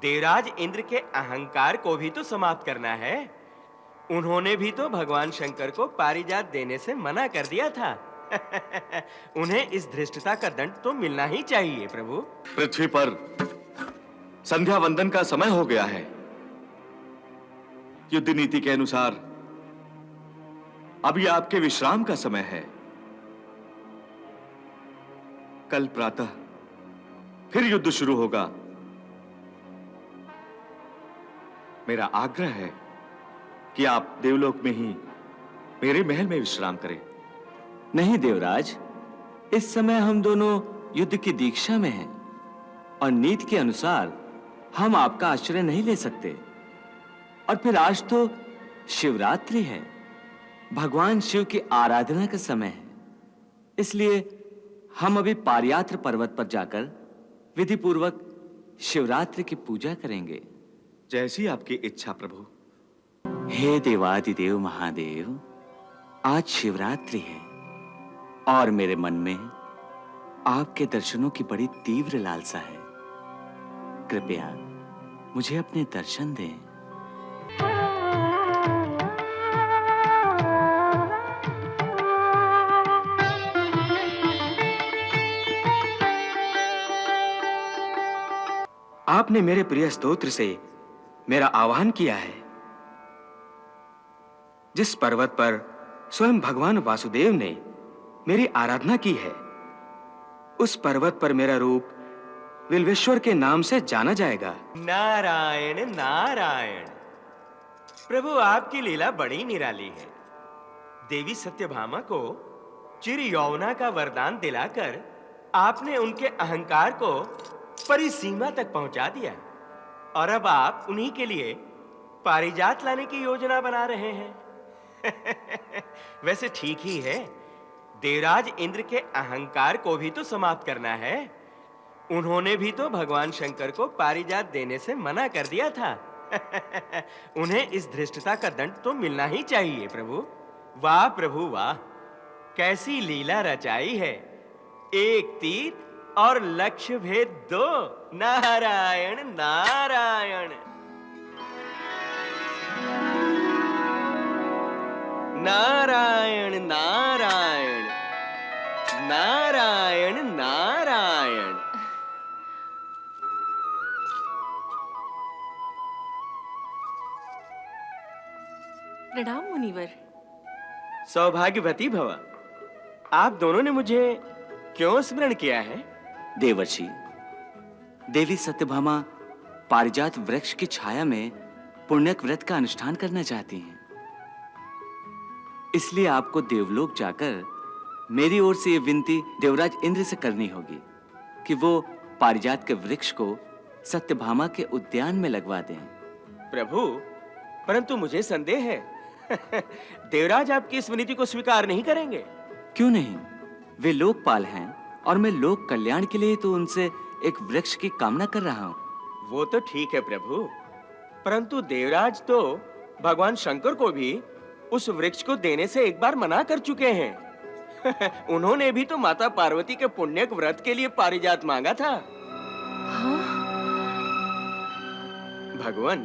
देवराज इंद्र के अहंकार को भी तो समाप्त करना है। उन्होंने भी तो भगवान शंकर को पारिजात देने से मना कर दिया था। उन्हें इस धृष्टता का दंड तो मिलना ही चाहिए प्रभु। पृथ्वी पर संध्या वंदन का समय हो गया है। युद्ध नीति के अनुसार अभी आपके विश्राम का समय है। कल प्रातः फिर युद्ध शुरू होगा। मेरा आग्रह है कि आप देवलोक में ही मेरे महल में विश्राम करें। नहीं देवराज, इस समय हम दोनों युद्ध की दीक्षा में हैं और नीति के अनुसार हम आपका आश्रय नहीं ले सकते। और फिर आज तो शिवरात्रि है, भगवान शिव की आराधना का समय है। इसलिए हम अभी पारियात्र पर्वत पर जाकर विधि पूर्वक शिवरात्रि की पूजा करेंगे। जैसी आपकी इच्छा प्रभु। हे देवादिदेव महादेव, आज शिवरात्रि है और मेरे मन में आपके दर्शनों की बड़ी तीव्र लालसा है। कृपया मुझे अपने दर्शन दें। आपने मेरे प्रिय स्तोत्र से मेरा आह्वान किया है। जिस पर्वत पर स्वयं भगवान वासुदेव ने मेरी आराधना की है, उस पर्वत पर मेरा रूप विल्वेश्वर के नाम से जाना जाएगा। नारायण नारायण। प्रभु, आपकी लीला बड़ी निराली है। देवी सत्यभामा को चिर यौवना का वरदान दिलाकर आपने उनके अहंकार को परिसीमा तक पहुंचा दिया और अब आप उन्हीं के लिए पारिजात लाने की योजना बना रहे हैं। वैसे ठीक ही है, देवराज इंद्र के अहंकार को भी तो समाप्त करना है। उन्होंने भी तो भगवान शंकर को पारिजात देने से मना कर दिया था। उन्हें इस धृष्टता का दंड तो मिलना ही चाहिए प्रभु। वाह प्रभु वाह, कैसी लीला रचाई है। एक तीर और लक्ष्य भेद दो। नारायण नारायण। नारायण नारायण। नारायण नारायण। प्रणाम मुनिवर। सौभाग्यवती भव। आप दोनों ने मुझे क्यों स्मरण किया है? देवर्षि, देवी सत्यभामा पारिजात वृक्ष की छाया में पुण्यक व्रत का अनुष्ठान करना चाहती हैं। इसलिए आपको देवलोक जाकर मेरी ओर से यह विनती देवराज इंद्र से करनी होगी कि वो पारिजात के वृक्ष को सत्यभामा के उद्यान में लगवा दें। प्रभु, परंतु मुझे संदेह है। देवराज आपकी इस विनती को स्वीकार नहीं करेंगे। क्यों नहीं? वे लोकपाल हैं और मैं लोक कल्याण के लिए तो उनसे एक वृक्ष की कामना कर रहा हूं। वो तो ठीक है प्रभु, परंतु देवराज तो भगवान शंकर को भी उस वृक्ष को देने से एक बार मना कर चुके हैं। उन्होंने भी तो माता पार्वती के पुण्यक व्रत के लिए पारिजात मांगा था। हाँ? भगवान,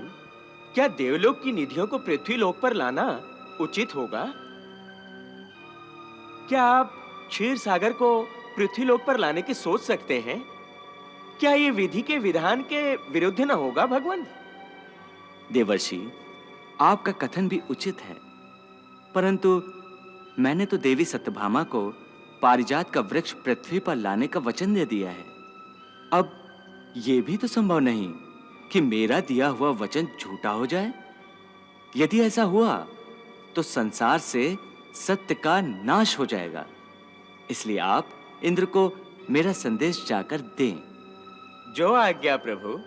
क्या देवलोक की निधियों को पृथ्वी लोक पर लाना उचित होगा? क्या आप क्षीर सागर को पृथ्वी लोक पर लाने की सोच सकते हैं? क्या ये विधि के विधान के विरुद्ध न होगा भगवान? देवर्षि, आपका कथन भी उचित है, परंतु मैंने तो देवी सत्यभामा को पारिजात का वृक्ष पृथ्वी पर लाने का वचन दे दिया है। अब यह भी तो संभव नहीं कि मेरा दिया हुआ वचन झूठा हो जाए। यदि ऐसा हुआ तो संसार से सत्य का नाश हो जाएगा। इसलिए आप इंद्र को मेरा संदेश जाकर दें। जो आज्ञा प्रभु।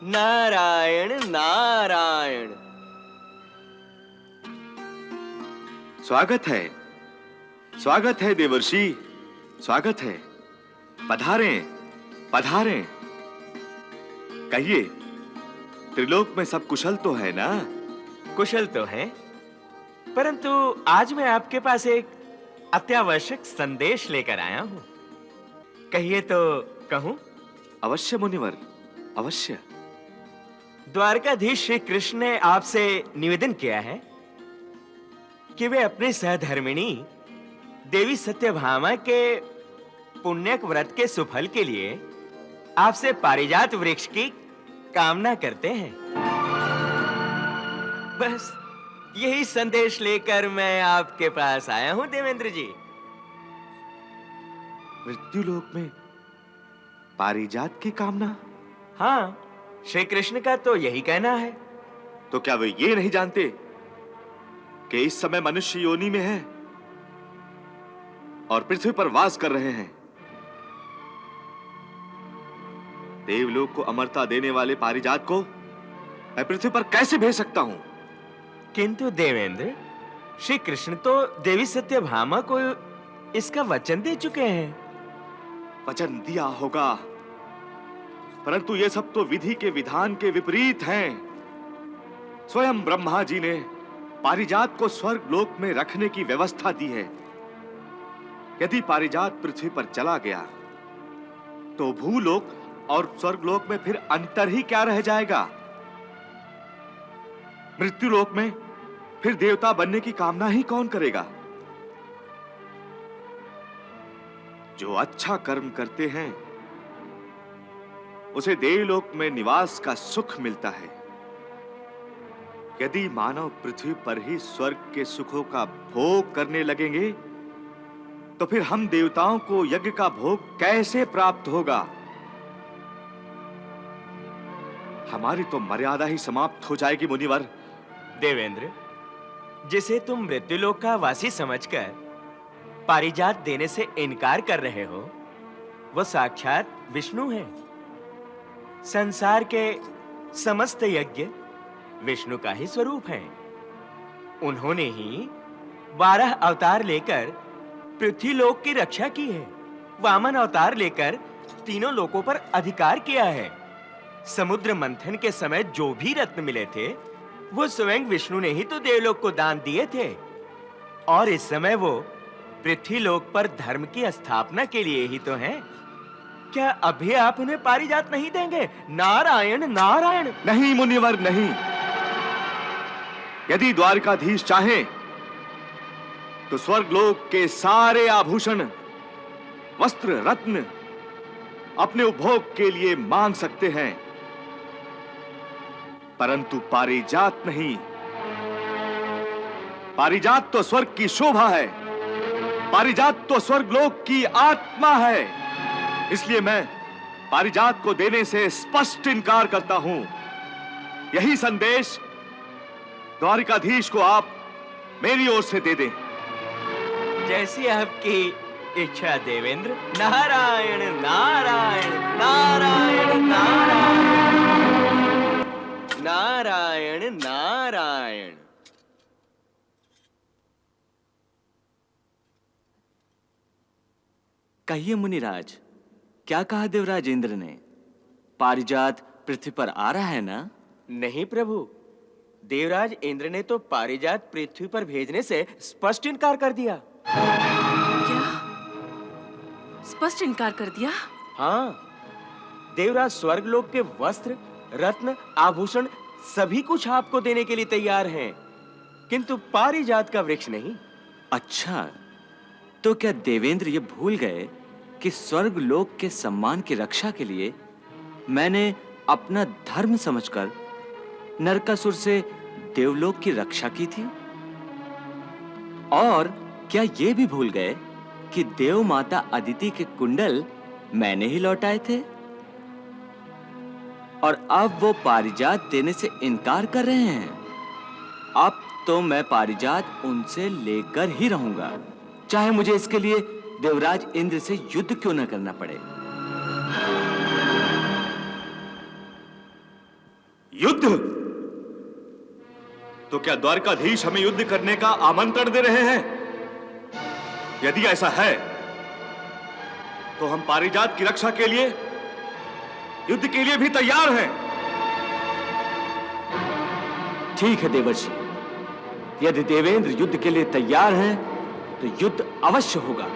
नारायण नारायण। स्वागत है देवर्षि, स्वागत है। पधारें पधारें। कहिए, त्रिलोक में सब कुशल तो है ना? कुशल तो है, परंतु आज मैं आपके पास एक अत्यावश्यक संदेश लेकर आया हूं। कहिए तो कहूं? अवश्य मुनिवर, अवश्य। द्वारकाधीश श्री कृष्ण ने आपसे निवेदन किया है कि वे अपने सहधर्मिणी देवी सत्यभामा के पुण्यक व्रत के सुफल के लिए आपसे पारिजात वृक्ष की कामना करते हैं। बस यही संदेश लेकर मैं आपके पास आया हूं देवेंद्र जी। मृत्युलोक में पारिजात की कामना? हाँ, श्री कृष्ण का तो यही कहना है। तो क्या वे ये नहीं जानते कि इस समय मनुष्य योनि में है और पृथ्वी पर वास कर रहे हैं? देवलोक को अमरता देने वाले पारिजात को मैं पृथ्वी पर कैसे भेज सकता हूं? किंतु देवेंद्र, श्री कृष्ण तो देवी सत्यभामा को इसका वचन दे चुके हैं। वचन दिया होगा, परंतु ये सब तो विधि के विधान के विपरीत हैं। स्वयं ब्रह्मा जी ने पारिजात को स्वर्ग लोक में रखने की व्यवस्था दी है। यदि पारिजात पृथ्वी पर चला गया तो भूलोक और स्वर्गलोक में फिर अंतर ही क्या रह जाएगा? मृत्युलोक में फिर देवता बनने की कामना ही कौन करेगा? जो अच्छा कर्म करते हैं उसे देवलोक में निवास का सुख मिलता है। यदि मानव पृथ्वी पर ही स्वर्ग के सुखों का भोग करने लगेंगे तो फिर हम देवताओं को यज्ञ का भोग कैसे प्राप्त होगा? हमारी तो मर्यादा ही समाप्त हो जाएगी मुनिवर। देवेंद्र, जिसे तुम मृत्युलोक का वासी समझकर पारिजात देने से इनकार कर रहे हो, वो साक्षात विष्णु है। संसार के समस्त यज्ञ विष्णु का ही स्वरूप है। उन्होंने ही 12 अवतार लेकर पृथ्वीलोक की रक्षा की है। वामन अवतार लेकर तीनों लोकों पर अधिकार किया है। समुद्र मंथन के समय जो भी रत्न मिले थे वो स्वयं विष्णु ने ही तो देवलोक को दान दिए थे। और इस समय वो पृथ्वीलोक पर धर्म की स्थापना के लिए ही तो हैं। क्या अभी आप उन्हें पारिजात नहीं देंगे? नारायण नारायण। नहीं मुनिवर, नहीं। यदि द्वारकाधीश चाहे तो स्वर्गलोक के सारे आभूषण, वस्त्र, रत्न अपने उपभोग के लिए मांग सकते हैं, परंतु पारिजात नहीं। पारिजात तो स्वर्ग की शोभा है, पारिजात तो स्वर्गलोक की आत्मा है। इसलिए मैं पारिजात को देने से स्पष्ट इनकार करता हूं। यही संदेश द्वारकाधीश को आप मेरी ओर से दे दें। जैसी आपकी इच्छा देवेंद्र। नारायण नारायण नारायण नारायण नारायण नारायण। कहिए मुनिराज, क्या कहा देवराज इंद्र ने? पारिजात पृथ्वी पर आ रहा है ना? नहीं प्रभु, देवराज इंद्र ने तो पारिजात पृथ्वी पर भेजने से स्पष्ट इनकार कर दिया। क्या? स्पष्ट इनकार कर दिया? हाँ, देवराज स्वर्गलोक के वस्त्र, रत्न, आभूषण सभी कुछ आपको देने के लिए तैयार हैं, किंतु पारिजात का वृक्ष नहीं। अच्छा, तो क्या देवेंद्र ये भूल गए कि स्वर्ग लोक के सम्मान की रक्षा के लिए मैंने अपना धर्म समझकर नरकासुर से देवलोक की रक्षा की थी? और क्या ये भी भूल गए कि देव माता अदिति के कुंडल मैंने ही लौटाए थे? और अब वो पारिजात देने से इनकार कर रहे हैं। अब तो मैं पारिजात उनसे लेकर ही रहूंगा, चाहे मुझे इसके लिए देवराज इंद्र से युद्ध क्यों न करना पड़े। युद्ध? तो क्या द्वारकाधीश हमें युद्ध करने का आमंत्रण दे रहे हैं? यदि ऐसा है तो हम पारिजात की रक्षा के लिए युद्ध के लिए भी तैयार हैं। ठीक है देवर्षि, यदि देवेंद्र युद्ध के लिए तैयार हैं तो युद्ध अवश्य होगा।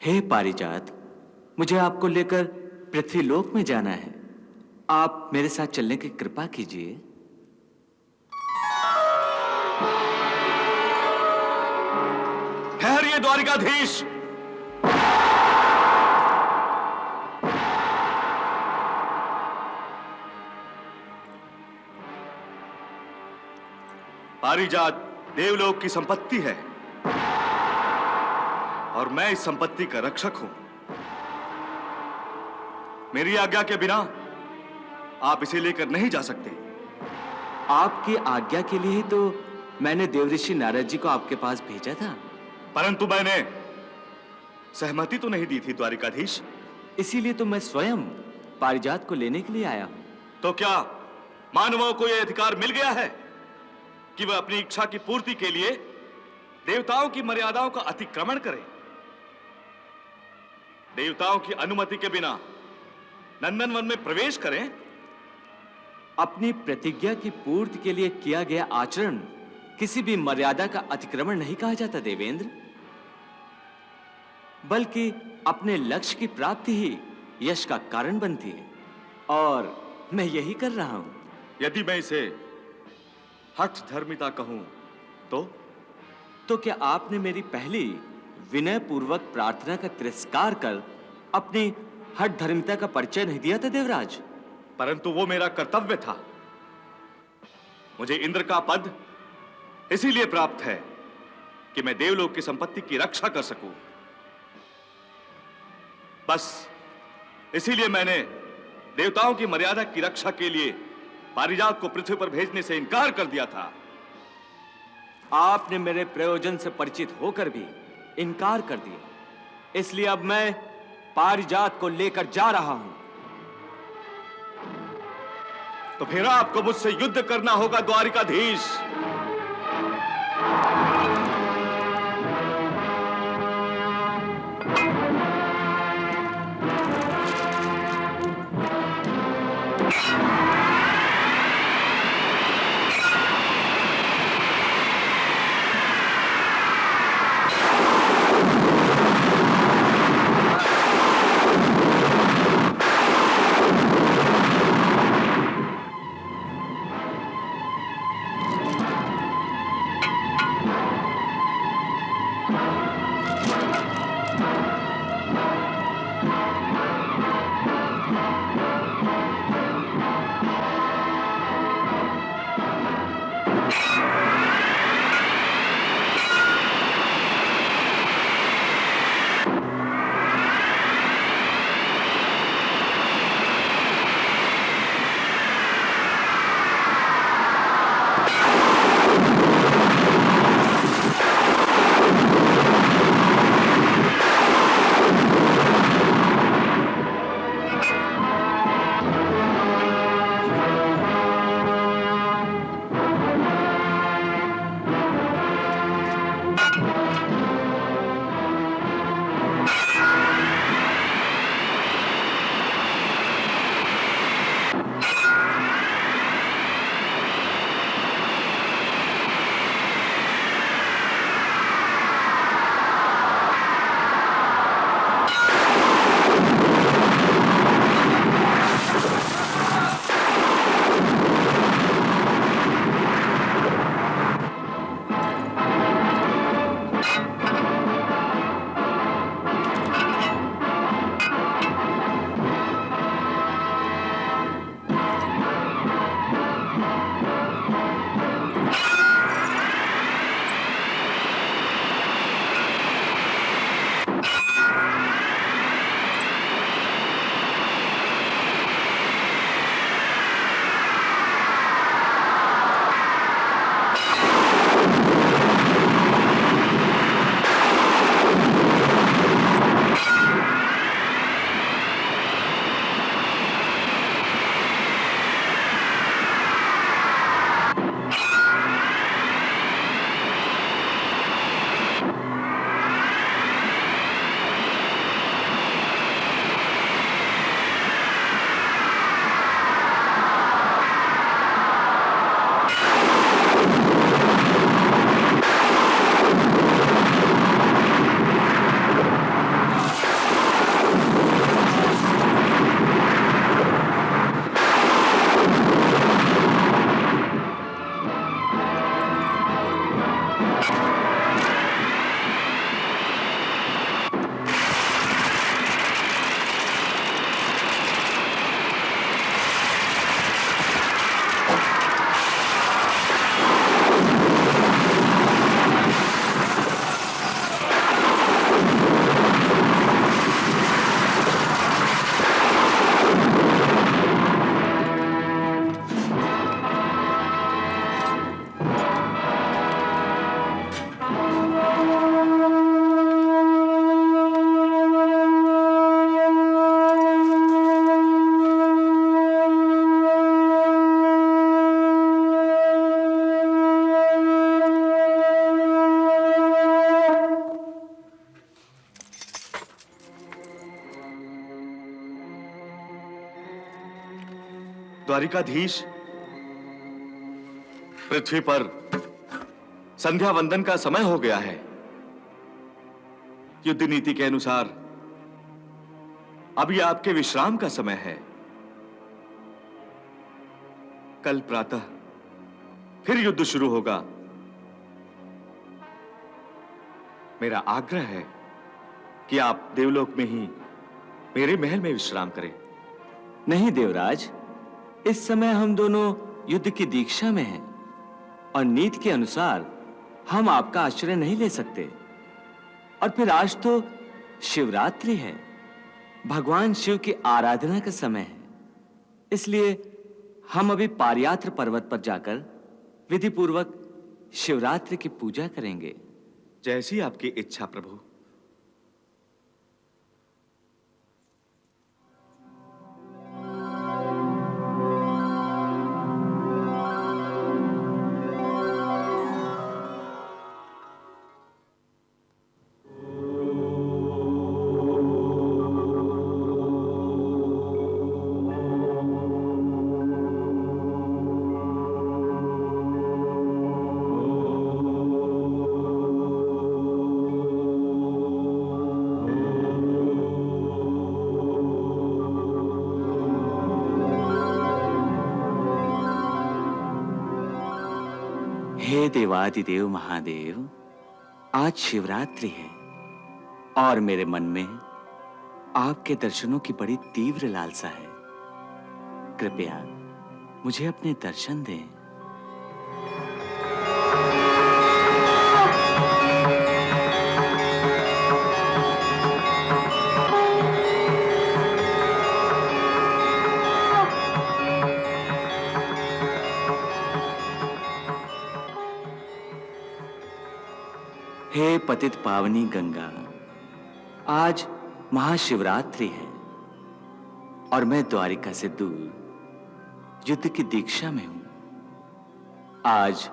हे पारिजात, मुझे आपको लेकर पृथ्वीलोक में जाना है। आप मेरे साथ चलने की कृपा कीजिए। ठहरिए द्वारिकाधीश। पारिजात देवलोक की संपत्ति है और मैं इस संपत्ति का रक्षक हूं। मेरी आज्ञा के बिना आप इसे लेकर नहीं जा सकते। आपकी आज्ञा के लिए ही तो मैंने देवऋषि नारद जी को आपके पास भेजा था। परंतु मैंने सहमति तो नहीं दी थी द्वारिकाधीश। इसीलिए तो मैं स्वयं पारिजात को लेने के लिए आया हूं। तो क्या मानवों को यह अधिकार मिल गया है कि वह अपनी इच्छा की पूर्ति के लिए देवताओं की मर्यादाओं का अतिक्रमण करे? देवताओं की अनुमति के बिना नंदनवन में प्रवेश करें? अपनी प्रतिज्ञा की पूर्ति के लिए किया गया आचरण किसी भी मर्यादा का अतिक्रमण नहीं कहा जाता देवेंद्र, बल्कि अपने लक्ष्य की प्राप्ति ही यश का कारण बनती है, और मैं यही कर रहा हूं। यदि मैं इसे हठ धर्मिता कहूं तो क्या आपने मेरी पहली विनय पूर्वक प्रार्थना का तिरस्कार कर अपनी हठ धर्मिता का परिचय नहीं दिया था देवराज? परंतु वो मेरा कर्तव्य था। मुझे इंद्र का पद इसीलिए प्राप्त है कि मैं देवलोक की संपत्ति की रक्षा कर सकूं। बस इसीलिए मैंने देवताओं की मर्यादा की रक्षा के लिए पारिजात को पृथ्वी पर भेजने से इनकार कर दिया था। आपने मेरे प्रयोजन से परिचित होकर भी इनकार कर दिया, इसलिए अब मैं पारिजात को लेकर जा रहा हूं। तो फिर आपको मुझसे युद्ध करना होगा द्वारिकाधीश। द्वारिकाधीश, पृथ्वी पर संध्या वंदन का समय हो गया है। युद्ध नीति के अनुसार अभी आपके विश्राम का समय है। कल प्रातः फिर युद्ध शुरू होगा। मेरा आग्रह है कि आप देवलोक में ही मेरे महल में विश्राम करें। नहीं देवराज, इस समय हम दोनों युद्ध की दीक्षा में हैं और नीति के अनुसार हम आपका आश्रय नहीं ले सकते। और फिर आज तो शिवरात्रि है, भगवान शिव की आराधना का समय है। इसलिए हम अभी पारियात्र पर्वत पर जाकर विधि पूर्वक शिवरात्रि की पूजा करेंगे। जैसी आपकी इच्छा प्रभु। हे देवादिदेव महादेव, आज शिवरात्रि है और मेरे मन में आपके दर्शनों की बड़ी तीव्र लालसा है। कृपया मुझे अपने दर्शन दें। हे पतित पावनी गंगा, आज महाशिवरात्रि है और मैं द्वारिका से दूर युद्ध की दीक्षा में हूं। आज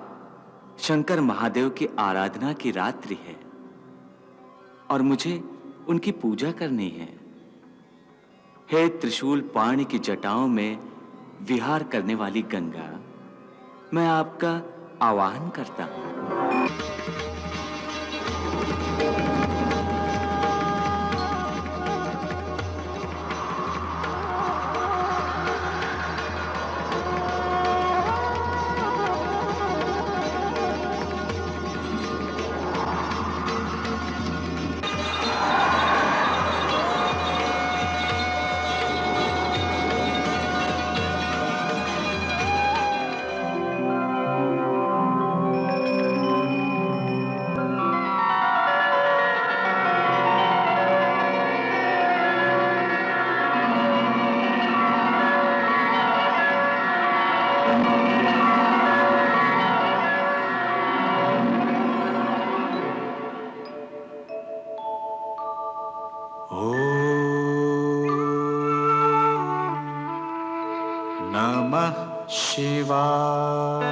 शंकर महादेव की आराधना की रात्रि है और मुझे उनकी पूजा करनी है। हे त्रिशूल पाणी की जटाओं में विहार करने वाली गंगा, मैं आपका आवाहन करता हूं। नमः शिवाय।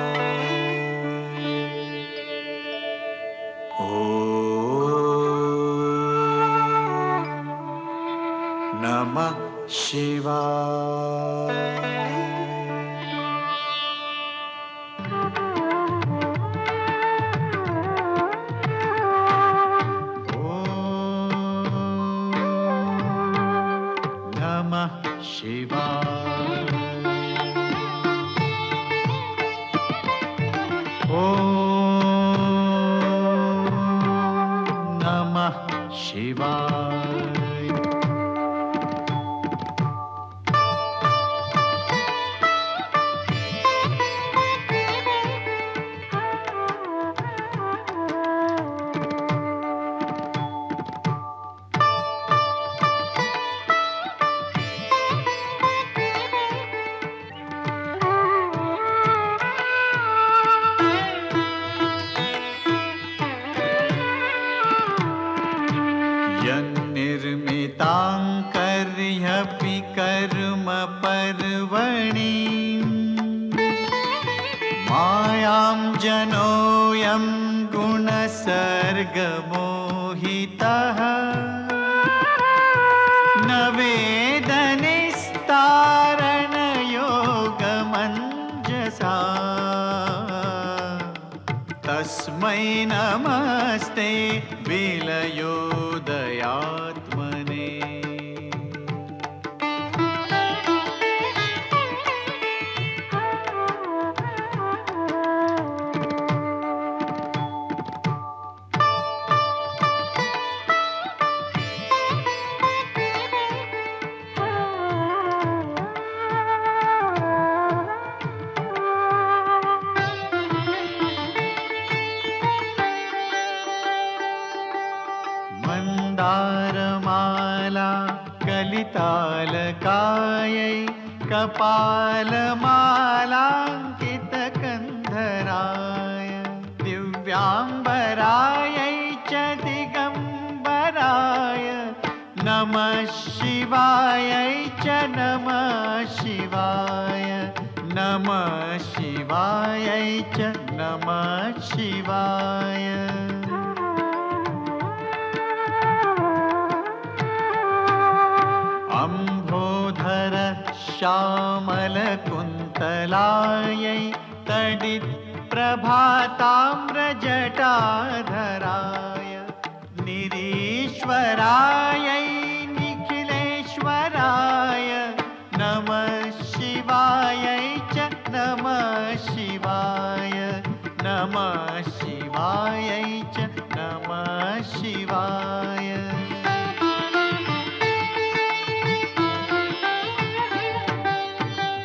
ॐ नमः शिवाय। यन्निर्मिताङ्कर्ह्यपि कर्म पर्वणि मायां जनोऽयं गुणसर्गमोहितः न वेदनिस्तारणयोगं तस्मै नमस्ते विलयोदयात्मने। मन्दारमाला कलितालकायै कपालमालाङ्कितकन्धराय दिव्याम्बरायै च दिगम्बराय नमः शिवायै च नमः शिवाय नमः शिवायै च नमः शिवाय। अम्भोधर श्यामलकुन्तलायै तडित्प्रभाताम्रजटाधराय निरीश्वरायै निखिलेश्वराय नमः शिवायै च नमः शिवाय नमः शिवायै च नमः शिवाय।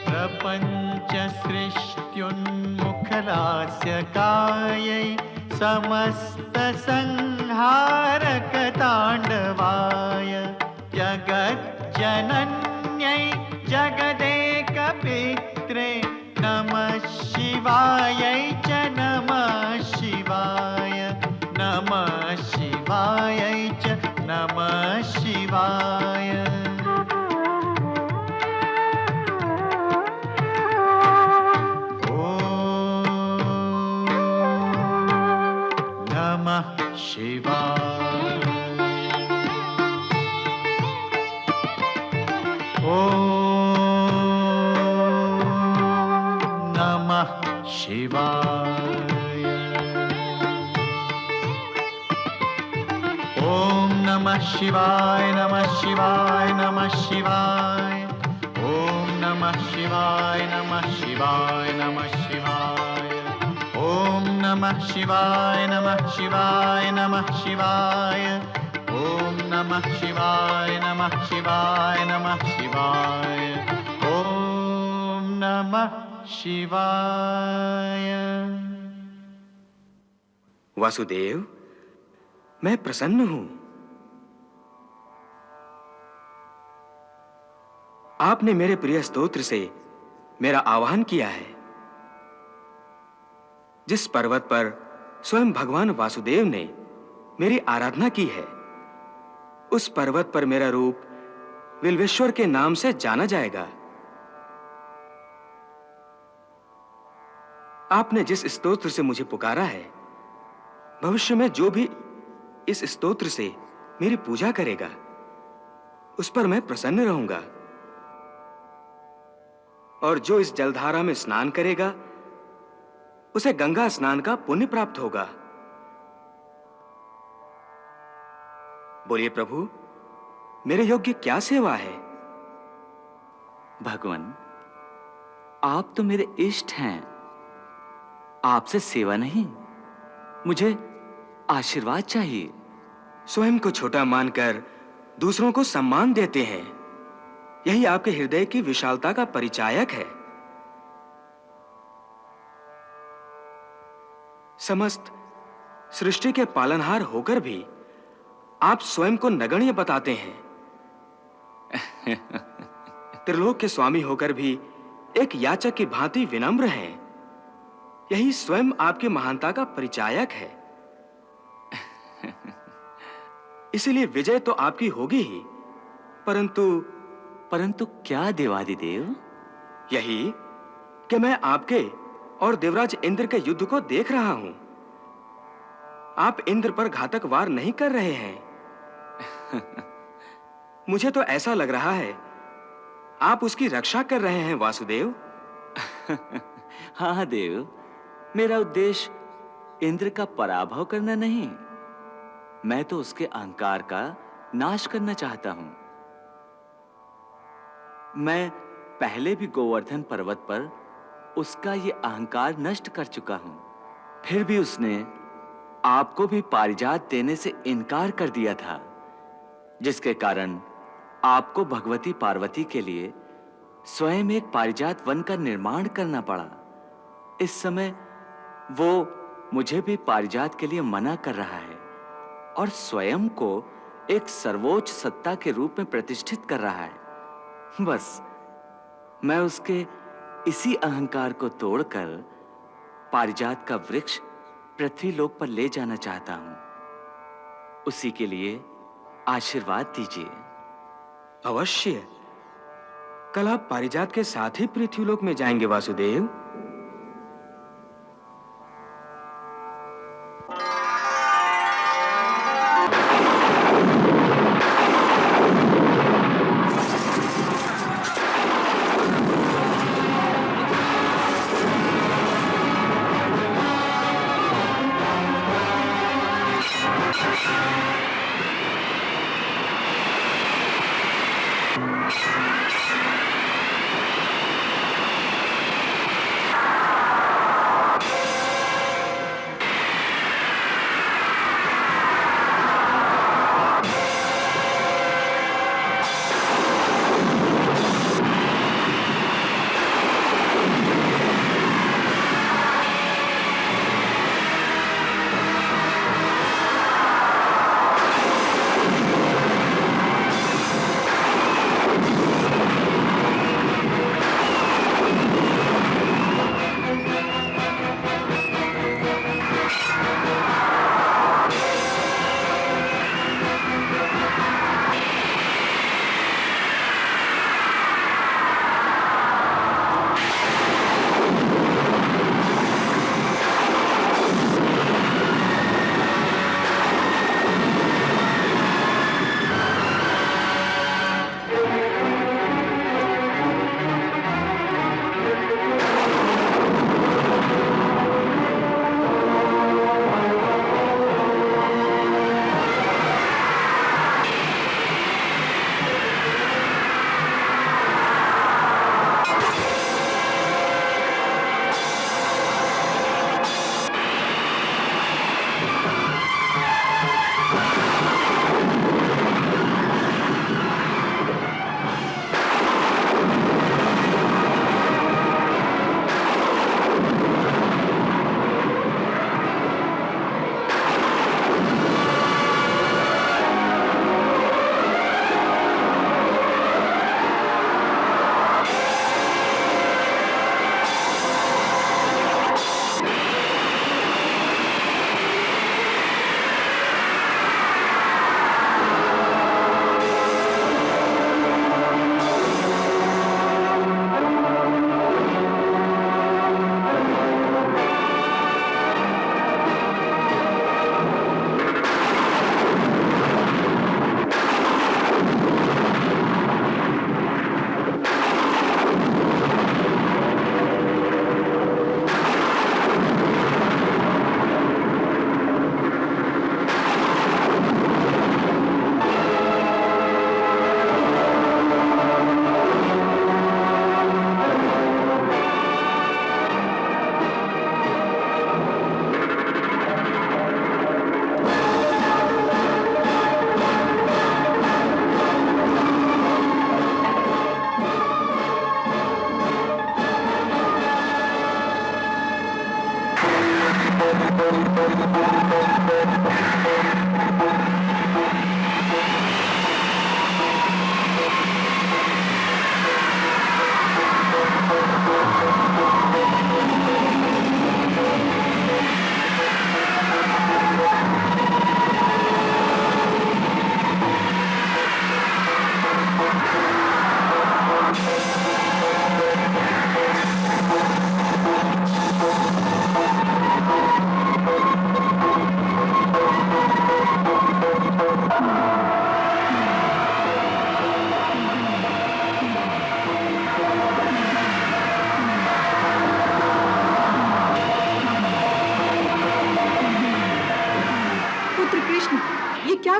प्रपञ्चसृष्ट्युन्मुखलास्यकायै समस्तसंहारकताण्डवाय जगज्जनन्यै जगदेकपित्रे नमः शिवायै च नमः शिवाय नमः शिवायै च नमः शिवाय। शिवाय ॐ नमः शिवाय ॐ नमः शिवाय नमः शिवाय नमः शिवाय ॐ नमः शिवाय नमः शिवाय नमः शिवाय ॐ नमः शिवाय नमः शिवाय नमः शिवाय ॐ नमः शिवाय नमः शिवाय नमः शिवाय ॐ नमः शिवाय। वासुदेव, मैं प्रसन्न हूं। आपने मेरे प्रिय स्तोत्र से मेरा आह्वान किया है। जिस पर्वत पर स्वयं भगवान वासुदेव ने मेरी आराधना की है, उस पर्वत पर मेरा रूप विल्वेश्वर के नाम से जाना जाएगा। आपने जिस स्तोत्र से मुझे पुकारा है, भविष्य में जो भी इस स्तोत्र से मेरी पूजा करेगा, उस पर मैं प्रसन्न रहूंगा। और जो इस जलधारा में स्नान करेगा, उसे गंगा स्नान का पुण्य प्राप्त होगा। बोलिए प्रभु, मेरे योग्य क्या सेवा है? भगवान, आप तो मेरे इष्ट हैं। आपसे सेवा नहीं, मुझे आशीर्वाद चाहिए। स्वयं को छोटा मानकर दूसरों को सम्मान देते हैं, यही आपके हृदय की विशालता का परिचायक है। समस्त सृष्टि के पालनहार होकर भी आप स्वयं को नगण्य बताते हैं। त्रिलोक के स्वामी होकर भी एक याचक की भांति विनम्र हैं, यही स्वयं आपकी महानता का परिचायक है। इसीलिए विजय तो आपकी होगी ही, परंतु क्या देवादिदेव? यही कि मैं आपके और देवराज इंद्र के युद्ध को देख रहा हूं। आप इंद्र पर घातक वार नहीं कर रहे हैं। मुझे तो ऐसा लग रहा है आप उसकी रक्षा कर रहे हैं वासुदेव। हाँ देव, मेरा उद्देश्य इंद्र का पराभव करना नहीं, मैं तो उसके अहंकार का नाश करना चाहता हूं। मैं पहले भी गोवर्धन पर्वत पर उसका ये अहंकार नष्ट कर चुका हूं, फिर भी उसने आपको भी पारिजात देने से इनकार कर दिया था, जिसके कारण आपको भगवती पार्वती के लिए स्वयं एक पारिजात वन का निर्माण करना पड़ा। इस समय वो मुझे भी पारिजात के लिए मना कर रहा है और स्वयं को एक सर्वोच्च सत्ता के रूप में प्रतिष्ठित कर रहा है। बस मैं उसके इसी अहंकार को तोड़कर पारिजात का वृक्ष पृथ्वी लोक पर ले जाना चाहता हूं। उसी के लिए आशीर्वाद दीजिए। अवश्य। कल आप पारिजात के साथ ही पृथ्वीलोक में जाएंगे वासुदेव।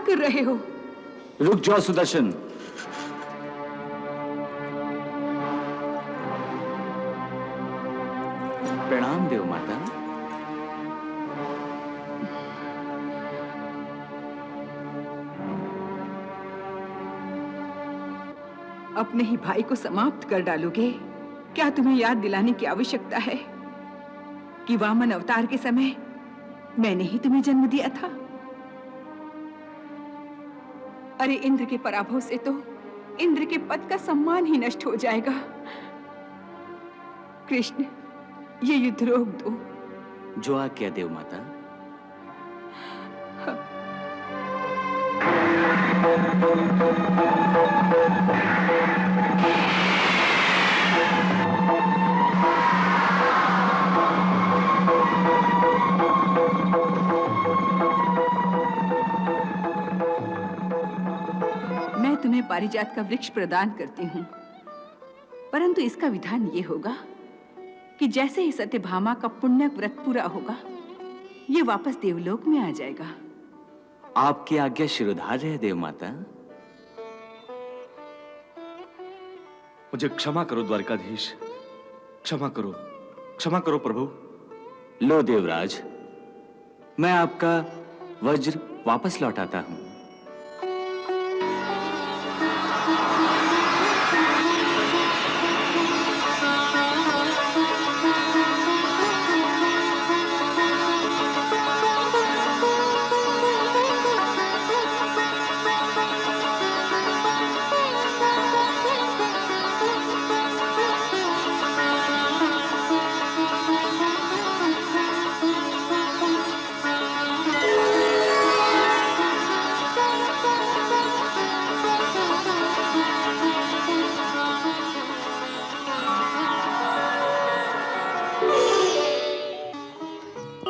कर रहे हो? रुक जाओ सुदर्शन। प्रणाम देव माता। अपने ही भाई को समाप्त कर डालोगे? क्या तुम्हें याद दिलाने की आवश्यकता है कि वामन अवतार के समय मैंने ही तुम्हें जन्म दिया था? अरे इंद्र के पराभव से तो इंद्र के पद का सम्मान ही नष्ट हो जाएगा। कृष्ण, ये युद्ध रोक दो। जो आज्ञा देव माता। मैं तुम्हें पारिजात का वृक्ष प्रदान करती हूँ, परंतु इसका विधान ये होगा कि जैसे ही सत्यभामा का पुण्य व्रत पूरा होगा, ये वापस देवलोक में आ जाएगा। आपकी आज्ञा शिरोधार्य है देव माता। मुझे क्षमा करो द्वारकाधीश, क्षमा करो प्रभु। लो देवराज, मैं आपका वज्र वापस लौटाता हूं।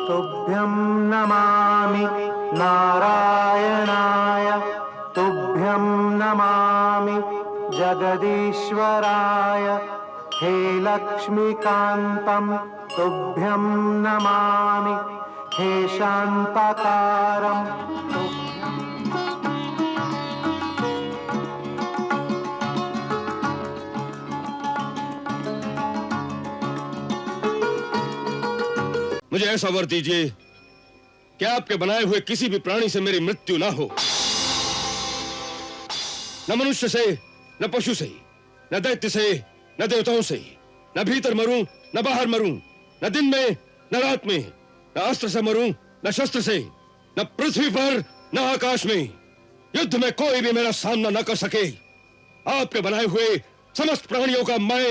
तुभ्यं नमामि नारायणाय, तुभ्यं नमामि जगदीश्वराय, हे लक्ष्मीकान्तं तुभ्यं नमामि, हे शान्ताकारं मुझे ऐसा वर दीजिए कि आपके बनाए हुए किसी भी प्राणी से मेरी मृत्यु ना हो, न मनुष्य से, न पशु से, न दैत्य से, न देवताओं से, न भीतर मरूं, न बाहर मरूं, न दिन में, न रात में, न अस्त्र से मरूं, न शस्त्र से, न पृथ्वी पर, न आकाश में। युद्ध में कोई भी मेरा सामना न कर सके। आपके बनाए हुए समस्त प्राणियों का मैं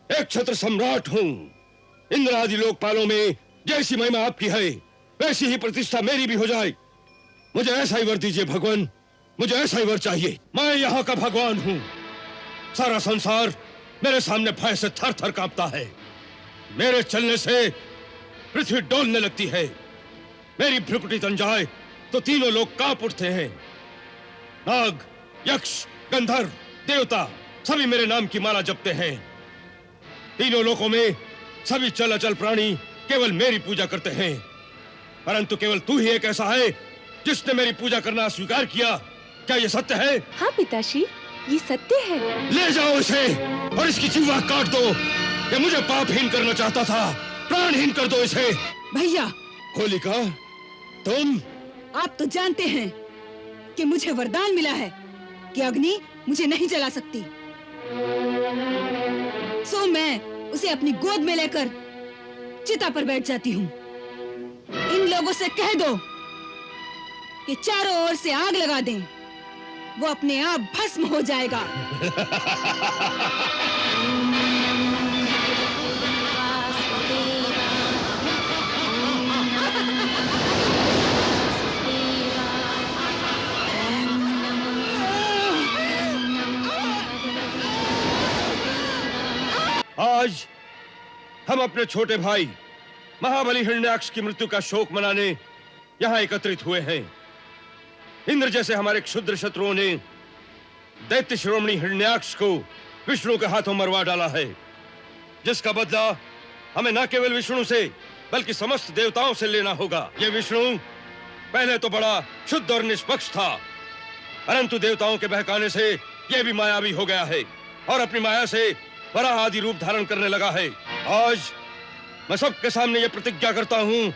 एक छत्र सम्राट हूं। इंद्र आदि लोकपालों में जैसी महिमा आपकी है, वैसी ही प्रतिष्ठा मेरी भी हो जाए। मुझे ऐसा ही वर दीजिए भगवान, मुझे ऐसा ही वर चाहिए। मैं यहाँ का भगवान हूँ। सारा संसार मेरे सामने भय से थर थर कांपता है। मेरे चलने से पृथ्वी डोलने लगती है। मेरी भ्रुकुटी तन जाए तो तीनों लोग कांप उठते हैं। नाग, यक्ष, गंधर्व, देवता सभी मेरे नाम की माला जपते हैं। तीनों लोकों में सभी चल अचल प्राणी केवल मेरी पूजा करते हैं, परंतु केवल तू ही एक ऐसा है जिसने मेरी पूजा करना स्वीकार किया। क्या ये सत्य है? हाँ पिताश्री, ये सत्य है। ले जाओ इसे और इसकी जीवा काट दो। ये मुझे पापहीन करना चाहता था, प्राणहीन कर दो इसे। भैया, होलिका, तुम? आप तो जानते हैं कि मुझे वरदान मिला है कि अग्नि मुझे नहीं जला सकती। सो मैं उसे अपनी गोद में लेकर चिता पर बैठ जाती हूँ। इन लोगों से कह दो कि चारों ओर से आग लगा दें, वो अपने आप भस्म हो जाएगा। आज हम अपने छोटे भाई महाबली हिरण्याक्ष की मृत्यु का शोक मनाने यहां एकत्रित हुए हैं। इंद्र जैसे हमारे क्षुद्र शत्रुओं ने दैत्य शिरोमणि हिरण्याक्ष को विष्णु के हाथों मरवा डाला है, जिसका बदला हमें न केवल विष्णु से बल्कि समस्त देवताओं से लेना होगा। ये विष्णु पहले तो बड़ा शुद्ध और निष्पक्ष था, परंतु देवताओं के बहकाने से यह भी मायावी हो गया है और अपनी माया से वराह आदि रूप धारण करने लगा है। आज मैं सबके सामने यह प्रतिज्ञा करता हूं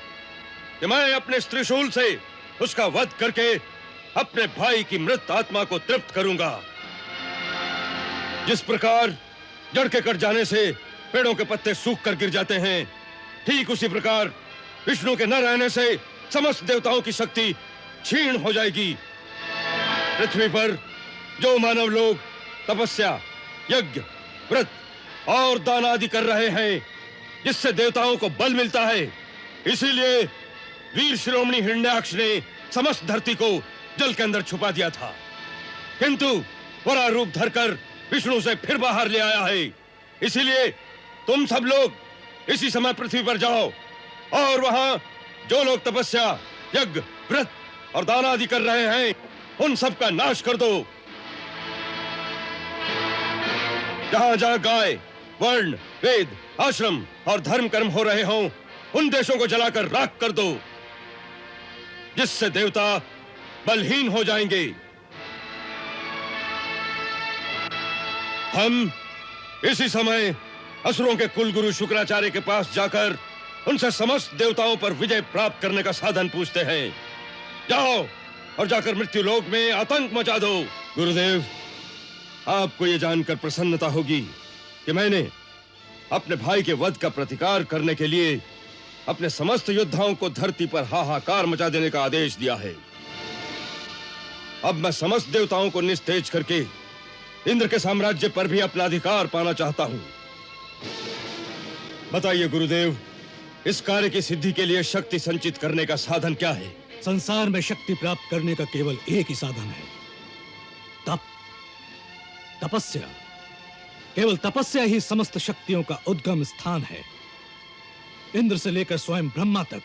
कि मैं अपने त्रिशूल से उसका वध करके अपने भाई की मृत आत्मा को तृप्त करूंगा। जिस प्रकार जड़ के कट जाने से पेड़ों के पत्ते सूख कर गिर जाते हैं, ठीक उसी प्रकार विष्णु के न रहने से समस्त देवताओं की शक्ति क्षीण हो जाएगी। पृथ्वी पर जो मानव लोग तपस्या, यज्ञ, व्रत और दान आदि कर रहे हैं, जिससे देवताओं को बल मिलता है, इसीलिए वीर शिरोमणि हिरण्याक्ष ने समस्त धरती को जल के अंदर छुपा दिया था, किंतु वराह रूप धरकर विष्णु से फिर बाहर ले आया है। इसीलिए तुम सब लोग इसी समय पृथ्वी पर जाओ और वहां जो लोग तपस्या, यज्ञ, व्रत और दान आदि कर रहे हैं, उन सब का नाश कर दो। जहां जहां गाय, वर्ण, वेद, आश्रम और धर्म कर्म हो रहे हों, उन देशों को जलाकर राख कर दो, जिससे देवता बलहीन हो जाएंगे। हम इसी समय असुरों के कुलगुरु शुक्राचार्य के पास जाकर उनसे समस्त देवताओं पर विजय प्राप्त करने का साधन पूछते हैं। जाओ और जाकर मृत्यु लोक में आतंक मचा दो। गुरुदेव, आपको यह जानकर प्रसन्नता होगी कि मैंने अपने भाई के वध का प्रतिकार करने के लिए अपने समस्त योद्धाओं को धरती पर हाहाकार मचा देने का आदेश दिया है। अब मैं समस्त देवताओं को निस्तेज करके इंद्र के साम्राज्य पर भी अपना अधिकार पाना चाहता हूं। बताइए गुरुदेव, इस कार्य की सिद्धि के लिए शक्ति संचित करने का साधन क्या है? संसार में शक्ति प्राप्त करने का केवल एक ही साधन है, तप, तपस्या। केवल तपस्या ही समस्त शक्तियों का उद्गम स्थान है। इंद्र से लेकर स्वयं ब्रह्मा तक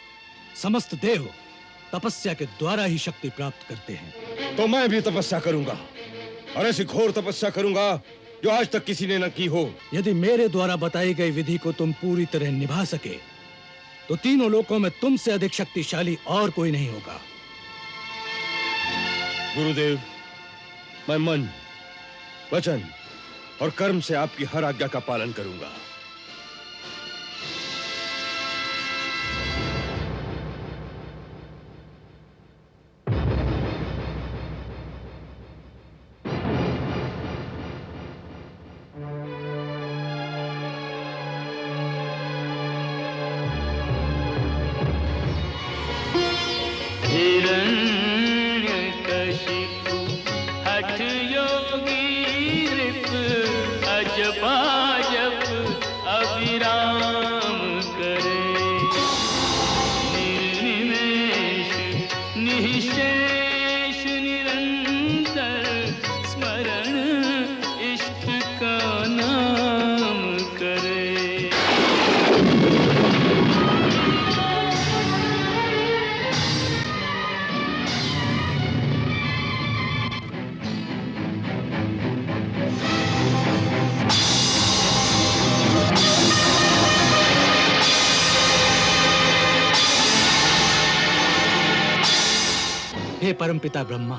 समस्त देव तपस्या के द्वारा ही शक्ति प्राप्त करते हैं। तो मैं भी तपस्या करूंगा और ऐसी घोर तपस्या करूंगा जो आज तक किसी ने न की हो। यदि मेरे द्वारा बताई गई विधि को तुम पूरी तरह निभा सके तो तीनों लोकों में तुमसे अधिक शक्तिशाली और कोई नहीं होगा। गुरुदेव, मैं मन, वचन और कर्म से आपकी हर आज्ञा का पालन करूंगा। हे परमपिता ब्रह्मा,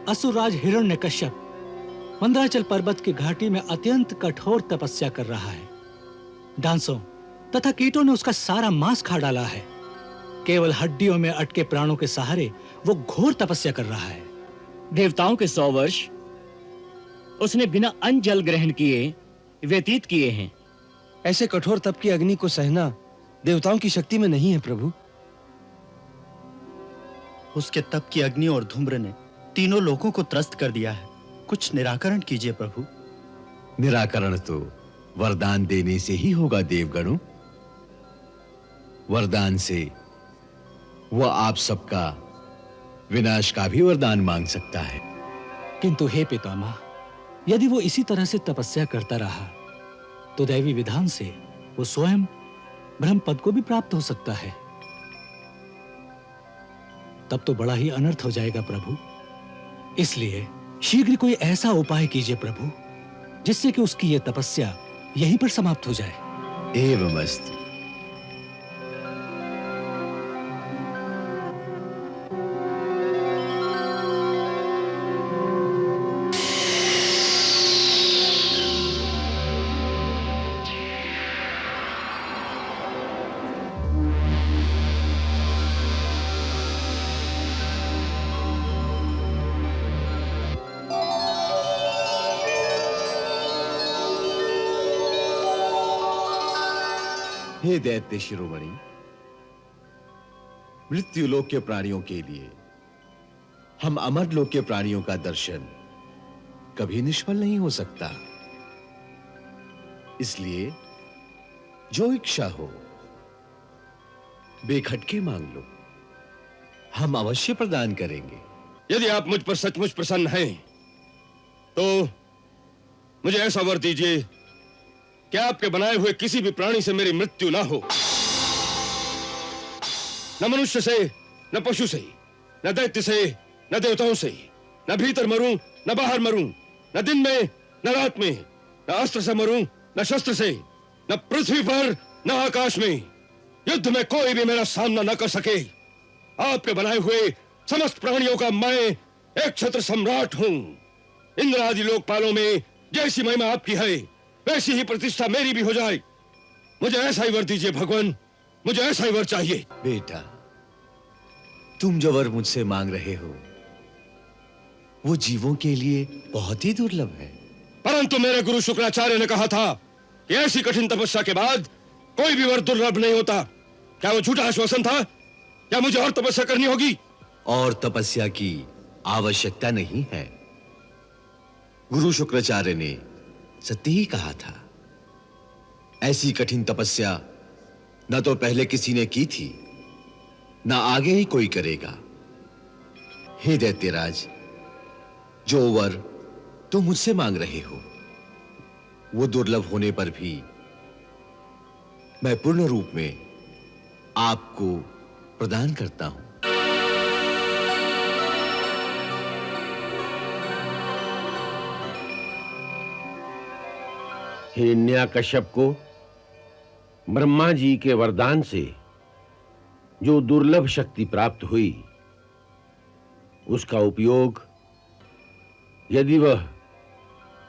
असुरराज हिरण्यकश्यप मंदराचल पर्वत की घाटी में अत्यंत कठोर तपस्या कर रहा है। डांसों तथा कीटों ने उसका सारा मांस खा डाला है। केवल हड्डियों में अटके प्राणों के सहारे वो घोर तपस्या कर रहा है। देवताओं के 100 वर्ष उसने बिना अन्न जल ग्रहण किए व्यतीत किए हैं। ऐसे कठोर तप की अग्नि को सहना देवताओं की शक्ति में नहीं है प्रभु। उसके तप की अग्नि और धूम्र ने तीनों लोगों को त्रस्त कर दिया है। कुछ निराकरण कीजिए प्रभु। निराकरण तो वरदान देने से ही होगा देवगणों। वरदान से वह आप सबका विनाश का भी वरदान मांग सकता है। किंतु हे पितामह, यदि वो इसी तरह से तपस्या करता रहा तो दैवी विधान से वो स्वयं ब्रह्म पद को भी प्राप्त हो सकता है। तब तो बड़ा ही अनर्थ हो जाएगा प्रभु। इसलिए शीघ्र कोई ऐसा उपाय कीजिए प्रभु, जिससे कि उसकी यह तपस्या यहीं पर समाप्त हो जाए। एवमस्तु। हे दैत्य शिरोमणि, मृत्यु लोक के प्राणियों के लिए हम अमर लोक के प्राणियों का दर्शन कभी निष्फल नहीं हो सकता। इसलिए जो इच्छा हो बेखटके मांग लो, हम अवश्य प्रदान करेंगे। यदि आप मुझ पर सचमुच प्रसन्न हैं, तो मुझे ऐसा वर दीजिए कि आपके बनाए हुए किसी भी प्राणी से मेरी मृत्यु ना हो। न मनुष्य से, न पशु से, न दैत्य से, न देवताओं से, न भीतर मरूं, न बाहर मरूं, न दिन में, न रात में, न अस्त्र से मरूं, न शस्त्र से, न पृथ्वी पर, न आकाश में। युद्ध में कोई भी मेरा सामना न कर सके। आपके बनाए हुए समस्त प्राणियों का मैं एक छत्र सम्राट हूं। इंद्र आदि लोकपालों में जैसी महिमा आपकी है, वैसी ही प्रतिष्ठा मेरी भी हो जाए। मुझे ऐसा ही वर दीजिए भगवान, मुझे ऐसा ही वर चाहिए। बेटा, तुम जो वर मुझसे मांग रहे हो वो जीवों के लिए बहुत ही दुर्लभ है। परंतु मेरे गुरु शुक्राचार्य ने कहा था कि ऐसी कठिन तपस्या के बाद कोई भी वर दुर्लभ नहीं होता। क्या वो झूठा आश्वासन था? क्या मुझे और तपस्या करनी होगी? और तपस्या की आवश्यकता नहीं है। गुरु शुक्राचार्य ने सत्य ही कहा था। ऐसी कठिन तपस्या न तो पहले किसी ने की थी, न आगे ही कोई करेगा। हे दैत्यराज, जो वर तुम मुझसे मांग रहे हो वो दुर्लभ होने पर भी मैं पूर्ण रूप में आपको प्रदान करता हूं। हिरण्यकश्यप को ब्रह्मा जी के वरदान से जो दुर्लभ शक्ति प्राप्त हुई, उसका उपयोग यदि वह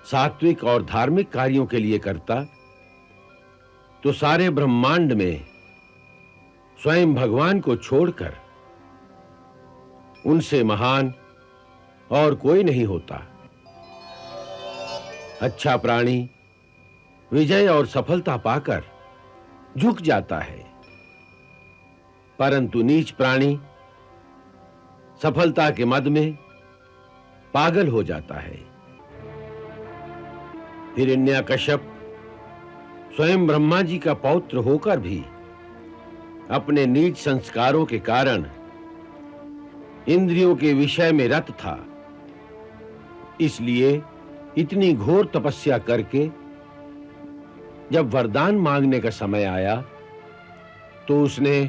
सात्विक और धार्मिक कार्यों के लिए करता, तो सारे ब्रह्मांड में स्वयं भगवान को छोड़कर उनसे महान और कोई नहीं होता। अच्छा प्राणी विजय और सफलता पाकर झुक जाता है, परंतु नीच प्राणी सफलता के मद में पागल हो जाता है। हिरण्यकश्यप स्वयं ब्रह्मा जी का पौत्र होकर भी अपने नीच संस्कारों के कारण इंद्रियों के विषय में रत था। इसलिए इतनी घोर तपस्या करके जब वरदान मांगने का समय आया, तो उसने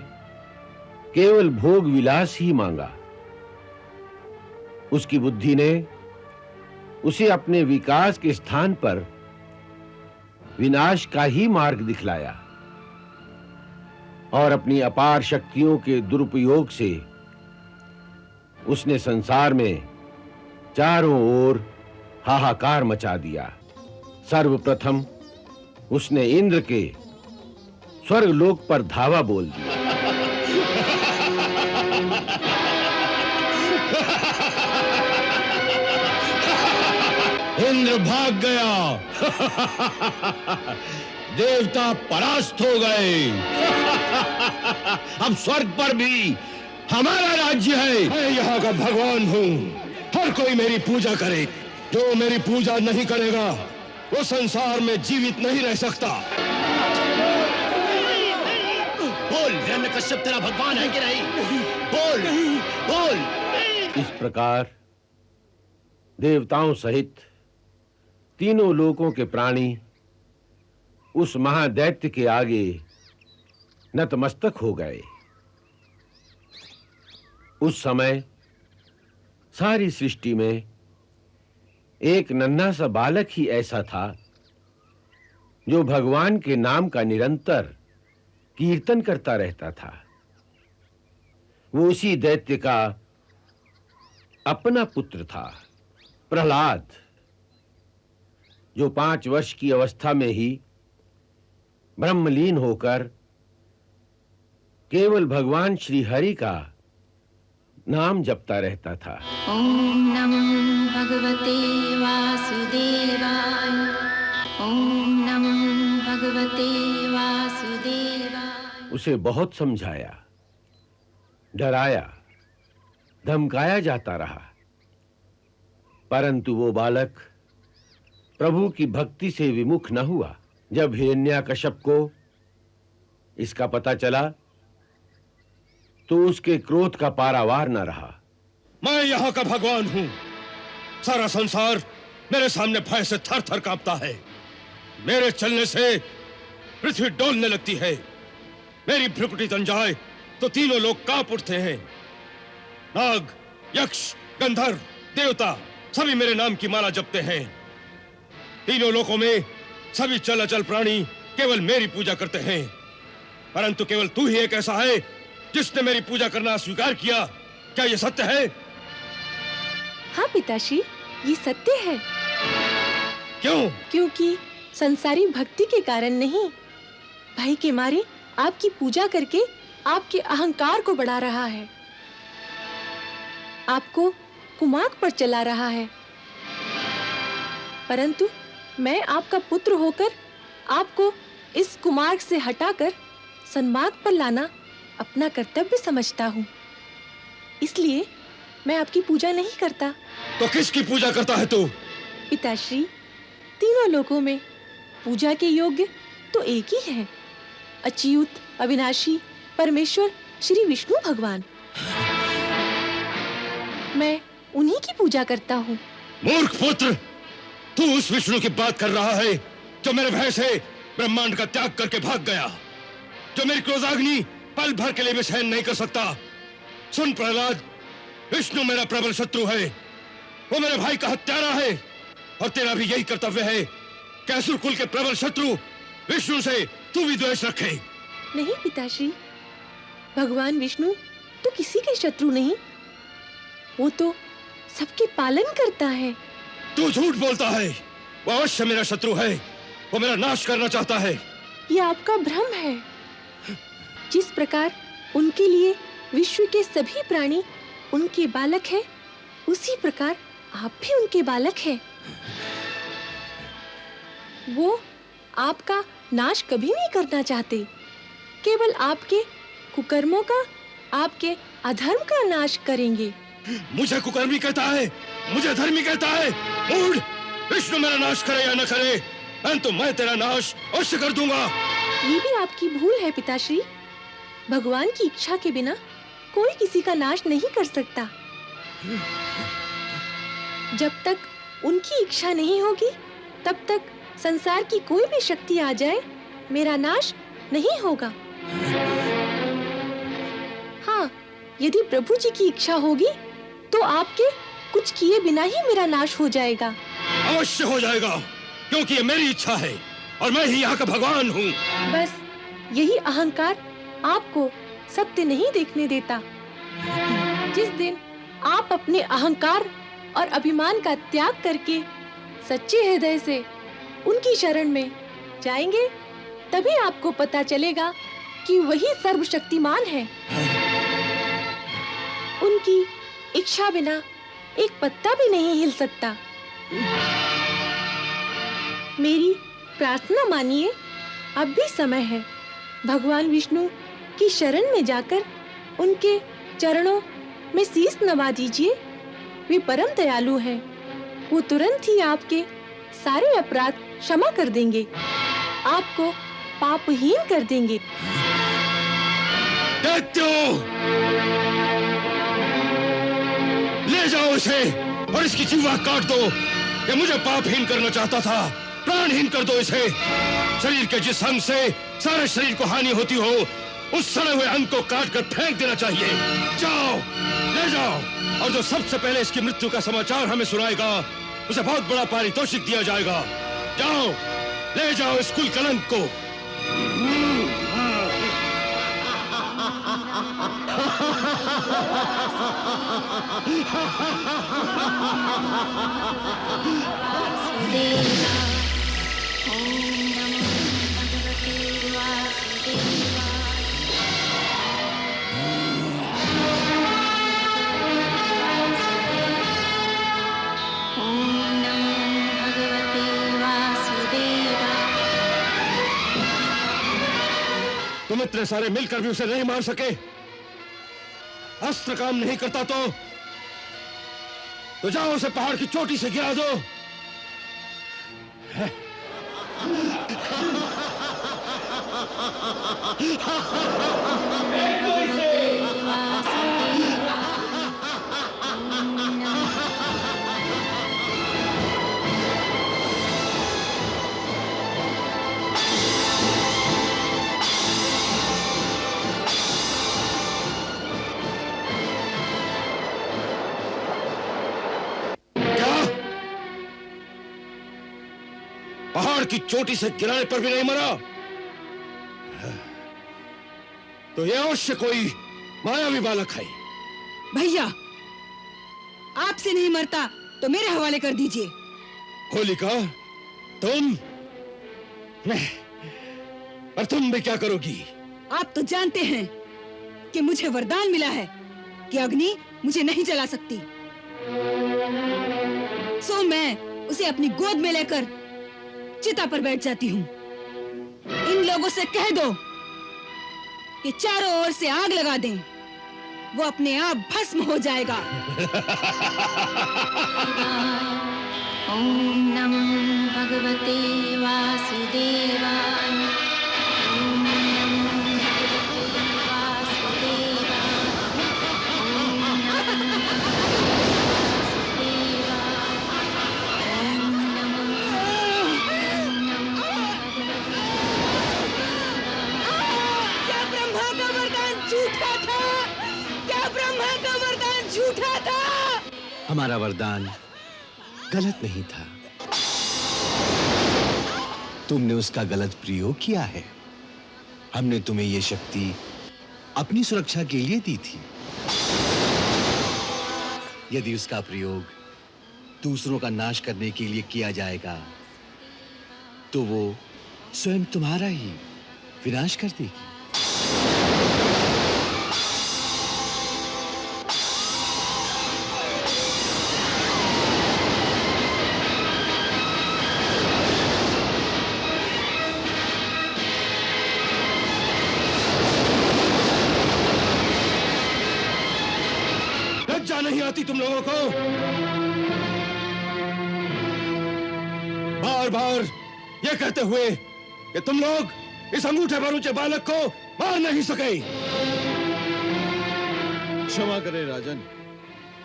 केवल भोग विलास ही मांगा। उसकी बुद्धि ने उसे अपने विकास के स्थान पर विनाश का ही मार्ग दिखलाया और अपनी अपार शक्तियों के दुरुपयोग से उसने संसार में चारों ओर हाहाकार मचा दिया। सर्वप्रथम उसने इंद्र के स्वर्गलोक पर धावा बोल दिया। इंद्र भाग गया। देवता परास्त हो गए। अब स्वर्ग पर भी हमारा राज्य है। मैं यहाँ का भगवान हूँ। हर कोई मेरी पूजा करे। जो मेरी पूजा नहीं करेगा वो संसार में जीवित नहीं रह सकता। बोल, हिरण्यकश्यप तेरा भगवान है कि नहीं? बोल, बोल। इस प्रकार देवताओं सहित तीनों लोकों के प्राणी उस महादैत्य के आगे नतमस्तक हो गए। उस समय सारी सृष्टि में एक नन्हा सा बालक ही ऐसा था जो भगवान के नाम का निरंतर कीर्तन करता रहता था। वो उसी दैत्य का अपना पुत्र था, प्रहलाद, जो 5 वर्ष की अवस्था में ही ब्रह्मलीन होकर केवल भगवान श्री हरि का नाम जपता रहता था। ओम नमो भगवते वासुदेवाय। ओम नमो भगवते वासुदेवाय। उसे बहुत समझाया, डराया, धमकाया जाता रहा, परंतु वो बालक प्रभु की भक्ति से विमुख न हुआ। जब हिरण्याकश्यप को इसका पता चला तो उसके क्रोध का पारावार न रहा। मैं यहाँ का भगवान हूँ। सारा संसार मेरे सामने भय से थर थर कांपता है। मेरे चलने से पृथ्वी डोलने लगती है। मेरी भ्रुकुटी तन जाए तो तीनों लोग कांप उठते हैं। नाग, यक्ष, गंधर्व, देवता सभी मेरे नाम की माला जपते हैं। तीनों लोकों में सभी चल अचल प्राणी केवल मेरी पूजा करते हैं, परंतु केवल तू ही एक ऐसा है जिसने मेरी पूजा करना स्वीकार किया। क्या यह सत्य है? हाँ पिताश्री, ये सत्य है। क्यों? क्योंकि संसारी भक्ति के कारण नहीं, भय के मारे आपकी पूजा करके आपके अहंकार को बढ़ा रहा है, आपको कुमार्ग पर चला रहा है। परंतु मैं आपका पुत्र होकर आपको इस कुमार्ग से हटाकर सन्मार्ग पर लाना अपना कर्तव्य समझता हूँ। इसलिए मैं आपकी पूजा नहीं करता। तो किसकी पूजा करता है तू? पिताश्री, तीनों लोकों में पूजा के योग्य तो एक ही है, अच्युत, अविनाशी, परमेश्वर श्री विष्णु भगवान। मैं उन्हीं की पूजा करता हूँ। मूर्ख पुत्र, तू उस विष्णु की बात कर रहा है जो मेरे भय से ब्रह्मांड का त्याग करके भाग गया, जो मेरी क्रोधाग्नि पल भर के लिए भी सहन नहीं कर सकता। सुन प्रहलाद, विष्णु मेरा प्रबल शत्रु है। वो मेरे भाई का हत्यारा है और तेरा भी यही कर्तव्य है कि असुर कुल के प्रबल शत्रु विष्णु से तू भी द्वेष रखे। नहीं पिताश्री, भगवान विष्णु तो किसी के शत्रु नहीं, वो तो सबके पालन करता है। तू झूठ बोलता है। वो अवश्य मेरा शत्रु है, वो मेरा नाश करना चाहता है। ये आपका भ्रम है। जिस प्रकार उनके लिए विश्व के सभी प्राणी उनके बालक हैं, उसी प्रकार आप भी उनके बालक हैं। वो आपका नाश कभी नहीं करना चाहते, केवल आपके कुकर्मों का, आपके अधर्म का नाश करेंगे। मुझे कुकर्मी कहता है, मुझे धर्मी कहता है। मूढ़, विष्णु मेरा नाश करे या न करे, परंतु मैं तेरा नाश अवश्य कर दूंगा। ये भी आपकी भूल है पिताश्री। भगवान की इच्छा के बिना कोई किसी का नाश नहीं कर सकता। जब तक उनकी इच्छा नहीं होगी, तब तक संसार की कोई भी शक्ति आ जाए, मेरा नाश नहीं होगा। हाँ, यदि प्रभु जी की इच्छा होगी तो आपके कुछ किए बिना ही मेरा नाश हो जाएगा। अवश्य हो जाएगा, क्योंकि ये मेरी इच्छा है और मैं ही यहाँ का भगवान हूँ। बस यही अहंकार आपको सत्य नहीं देखने देता। जिस दिन आप अपने अहंकार और अभिमान का त्याग करके सच्चे हृदय से उनकी शरण में जाएंगे, तभी आपको पता चलेगा कि वही सर्वशक्तिमान है। उनकी इच्छा बिना एक पत्ता भी नहीं हिल सकता। मेरी प्रार्थना मानिए, अब भी समय है। भगवान विष्णु की शरण में जाकर उनके चरणों में शीश नवा दीजिए। वे परम दयालु हैं। वो तुरंत ही आपके सारे अपराध क्षमा कर देंगे, आपको पापहीन कर देंगे। ले जाओ इसे और इसकी जीवा काट दो। ये मुझे पापहीन करना चाहता था, प्राणहीन कर दो इसे। शरीर के जिस अंग से सारे शरीर को हानि होती हो, उस सड़े हुए अंग को काट कर फेंक देना चाहिए। जाओ, ले जाओ, और जो सबसे पहले इसकी मृत्यु का समाचार हमें सुनाएगा, उसे बहुत बड़ा पारितोषिक दिया जाएगा। जाओ, ले जाओ इस कुल कलंक को। तुम्हें इतने सारे मिलकर भी उसे नहीं मार सके। अस्त्र काम नहीं करता तो जाओ उसे पहाड़ की चोटी से गिरा दो। पहाड़ की चोटी से गिराने पर भी नहीं मरा तो ये अवश्य कोई मायावी बालक है। भैया, आपसे नहीं मरता तो मेरे हवाले कर दीजिए। होलिका, तुम और तुम भी क्या करोगी? आप तो जानते हैं कि मुझे वरदान मिला है कि अग्नि मुझे नहीं जला सकती। सो मैं उसे अपनी गोद में लेकर चिता पर बैठ जाती हूँ। इन लोगों से कह दो कि चारों ओर से आग लगा दें, वो अपने आप भस्म हो जाएगा। ओम नमो भगवते वासुदेवाय। ओम नमो भगवते वासुदेवाय। ओम नमो भगवते वासुदेवाय। ओम नमो भगवते क्या ब्रह्मा का वरदान झूठा था? क्या ब्रह्मा का वरदान झूठा था? हमारा वरदान गलत नहीं था, तुमने उसका गलत प्रयोग किया है। हमने तुम्हें यह शक्ति अपनी सुरक्षा के लिए दी थी। यदि उसका प्रयोग दूसरों का नाश करने के लिए किया जाएगा तो वो स्वयं तुम्हारा ही विनाश कर देगी। लज्जा नहीं आती तुम लोगों को? बार बार ये कहते हुए कि तुम लोग इस अंगूठे पर ऊंचे बालक को मार नहीं सके। क्षमा करें राजन,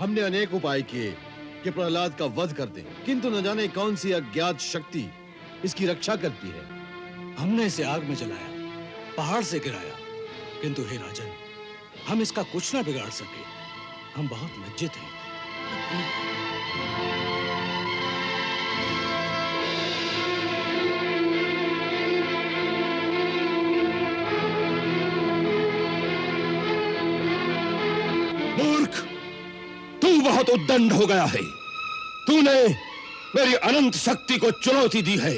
हमने अनेक उपाय किए कि प्रहलाद का वध कर दें, किंतु न जाने कौन सी अज्ञात शक्ति इसकी रक्षा करती है। हमने इसे आग में जलाया, पहाड़ से गिराया, किंतु हे राजन, हम इसका कुछ न बिगाड़ सके। हम बहुत लज्जित हैं। मूर्ख, तू बहुत उद्दंड हो गया है। तूने मेरी अनंत शक्ति को चुनौती दी है।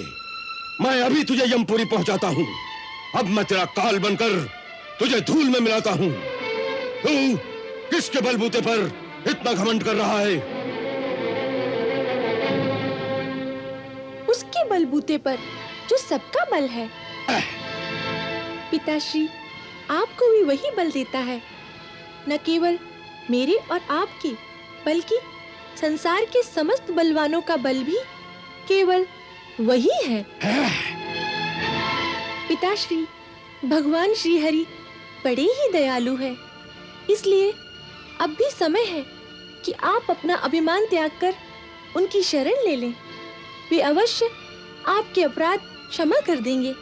मैं अभी तुझे यमपुरी पहुंचाता हूं। अब मैं तेरा काल बनकर तुझे धूल में मिलाता हूं। तू किसके बलबूते पर इतना घमंड कर रहा है? उसके बलबूते पर जो सबका बल है। पिताश्री, आपको भी वही बल देता है, न केवल मेरे और आपके, बल्कि संसार के समस्त बलवानों का बल भी केवल वही है। पिताश्री, भगवान श्री हरि बड़े ही दयालु है, इसलिए अब भी समय है कि आप अपना अभिमान त्याग कर उनकी शरण ले लें। वे अवश्य आपके अपराध क्षमा कर देंगे।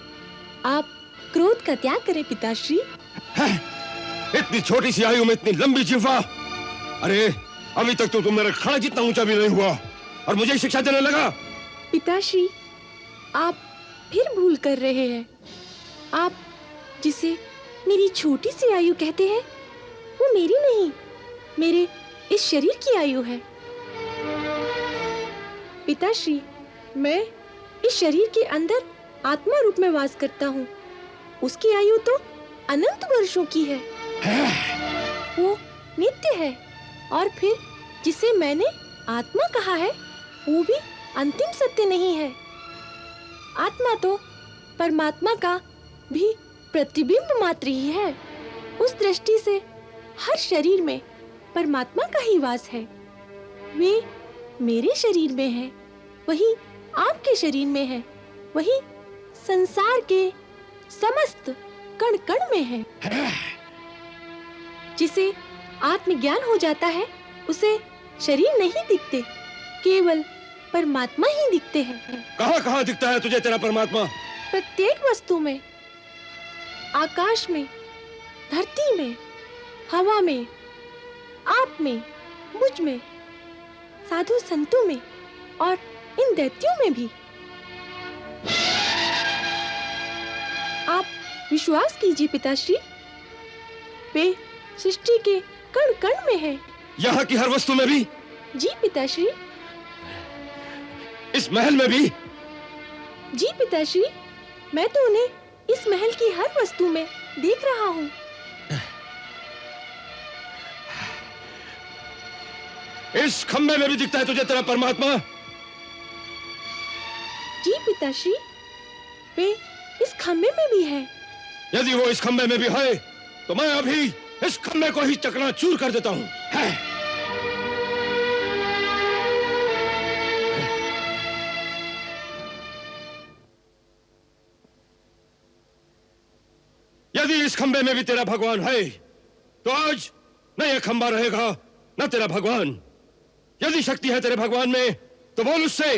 आप क्रोध का त्याग करें पिताश्री। इतनी छोटी सी आयु में इतनी लंबी जिह्वा! अरे अभी तक तो तुम मेरे खाने जितना ऊंचा भी नहीं हुआ और मुझे शिक्षा देने लगा। पिताश्री, आप फिर भूल कर रहे हैं। आप जिसे मेरी छोटी सी आयु कहते हैं, वो मेरी नहीं, मेरे इस शरीर की आयु है। पिताश्री, मैं इस शरीर के अंदर आत्मा रूप में वास करता हूँ। उसकी आयु तो अनंत वर्षों की है। वो नित्य है, और फिर जिसे मैंने आत्मा कहा है, वो भी अंतिम सत्य नहीं है। आत्मा तो परमात्मा का भी प्रतिबिंब मात्र ही है। उस दृष्टि से हर शरीर में परमात्मा का ही वास है। वे मेरे शरीर में है, वही आपके शरीर में है, वही संसार के समस्त कण कण में है। जिसे आत्मज्ञान हो जाता है उसे शरीर नहीं दिखते, केवल परमात्मा ही दिखते हैं। कहाँ दिखता है तुझे तेरा परमात्मा? प्रत्येक वस्तु में, आकाश में, धरती में, हवा में, आप में, मुझ में, साधु संतों में और इन दैत्यों में भी। आप विश्वास कीजिए पिताश्री, वे सृष्टि के कण कण में है। यहाँ की हर वस्तु में भी? जी पिताश्री। इस महल में भी? जी पिताश्री, मैं तो उन्हें इस महल की हर वस्तु में देख रहा हूँ। इस खंबे में भी दिखता है तुझे तेरा परमात्मा? जी पिताश्री, वे इस खंबे में भी है। यदि वो इस खंबे में भी है तो मैं अभी इस खंबे को ही चकनाचूर कर देता हूँ। यदि इस खंबे में भी तेरा भगवान है तो आज न यह खंबा रहेगा न तेरा भगवान। यदि शक्ति है तेरे भगवान में तो बोल उससे,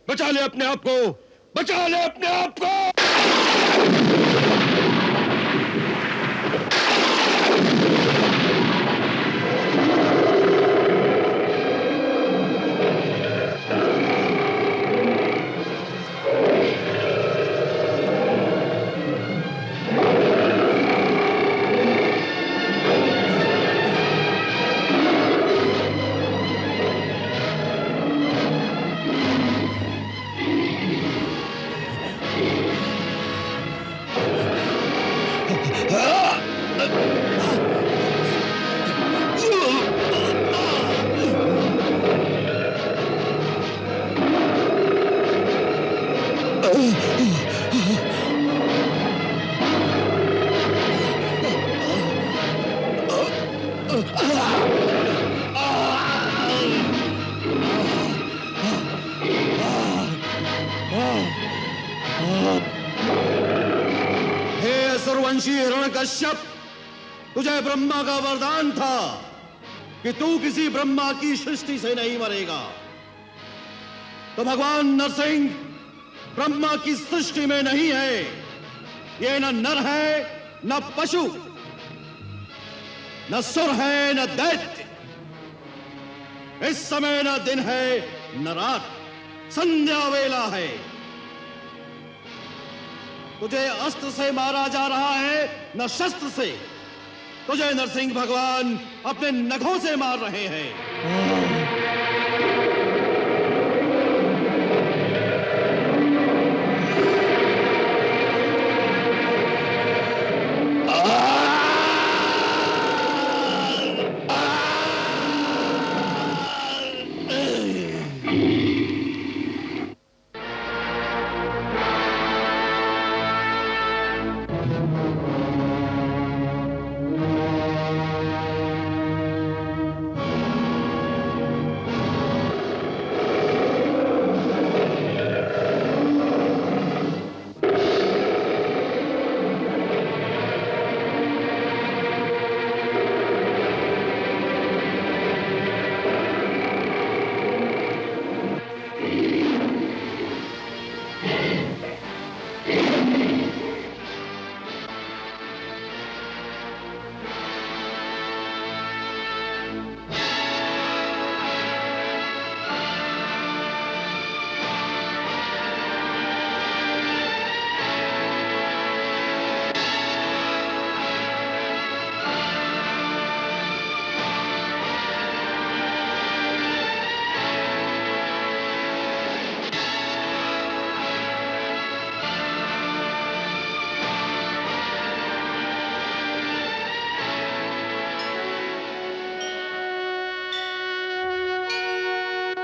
बचा ले अपने आप को, बचा ले अपने आप को। हे असुरवंशी हिरण्यकश्यप, तुझे ब्रह्मा का वरदान था कि तू किसी ब्रह्मा की सृष्टि से नहीं मरेगा। तो भगवान नरसिंह ब्रह्मा की सृष्टि में नहीं है। ये न नर है न पशु, न सुर है न दैत्य। इस समय न दिन है न रात, संध्या वेला है। तुझे अस्त्र से मारा जा रहा है न शस्त्र से। तुझे नरसिंह भगवान अपने नखों से मार रहे हैं।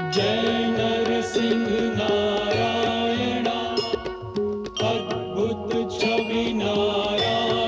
जय नरसिंह नारायण, अद्भुत छवि नारायण।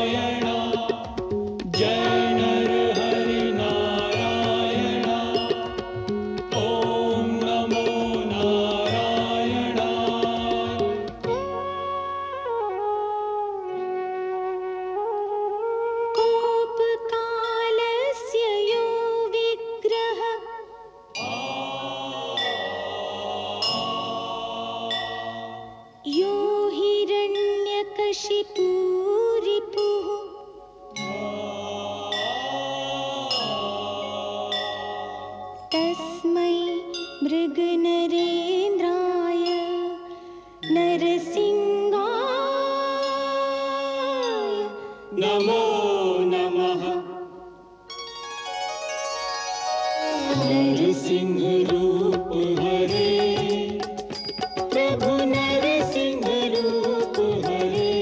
नरसिंह रूप हरे, प्रभु नरसिंह रूप हरे।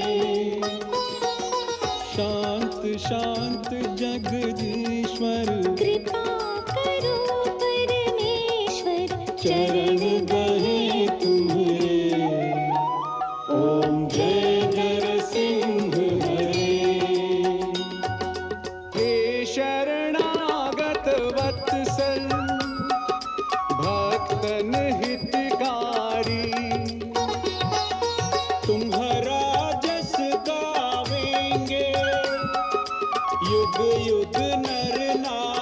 शांत शांत जगदीश्वर, कृपा करो परमेश्वर, चरण गहे तुम्हारे। ओम जय नरसिंह हरे। हे शरणागत वत्सल, भक्तन हितकारी, तुम्हारा जस गावेंगे, युग युग नर नारी।